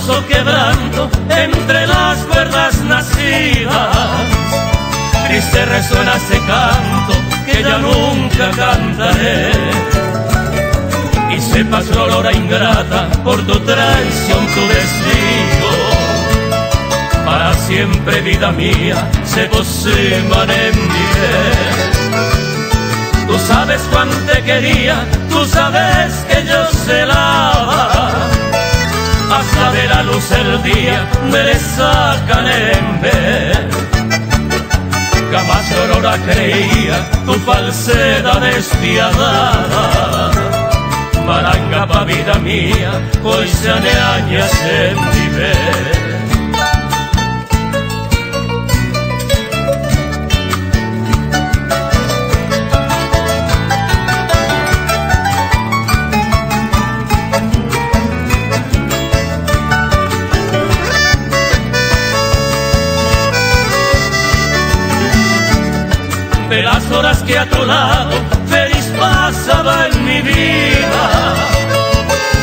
doloroso quebranto entre las cuerdas nacidas. Triste resuena ese canto que ya nunca cantaré. Y sepas, Lolora ingrata, por tu traición, tu destino. Para siempre, vida mía, se aproximan en mi vida. Tú sabes cuánto te quería, tú sabes que yo celaba. Hasta ver la luz el día me le sacan en ver. Jamás Lolora creía tu falsedad despiadada. Maranga pa' vida mía, hoy se añañas en mi ver. De las horas que a tu lado feliz pasaba en mi vida,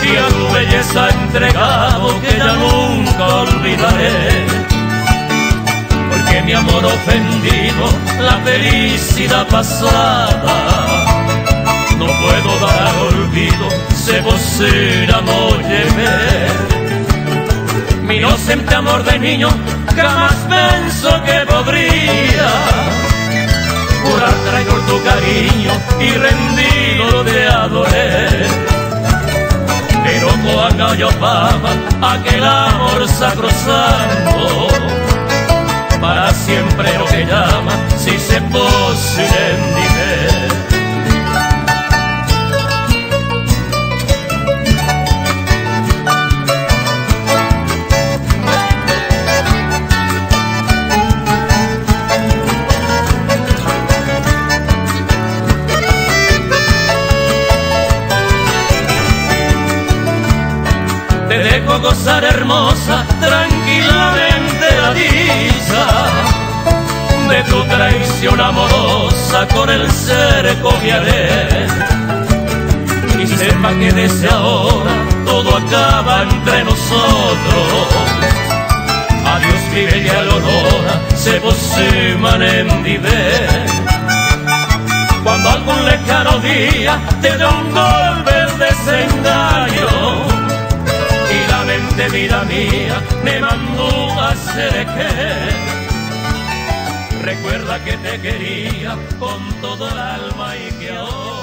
y a tu belleza entregado que ya nunca olvidaré. Porque mi amor ofendido, la felicidad pasada, no puedo dar al olvido, se vocera no llevé. Mi inocente amor de niño jamás pensó que podría jurar traidor tu cariño y rendido te adoré. Pero cuando yo amaba aquel amor sacrosanto, para siempre lo que llama si se posee en mi ver. Te dejo gozar, hermosa, tranquilamente la dicha de tu traición amorosa, con el cerco me haré. Y sepa que desde ahora todo acaba entre nosotros. Adiós mi bella Lolora, se aproximan en mi ver. Cuando algún lejano día te dé un golpe el desengaño, de vida mía me mandó a hacer que recuerda que te quería con todo el alma y que ahora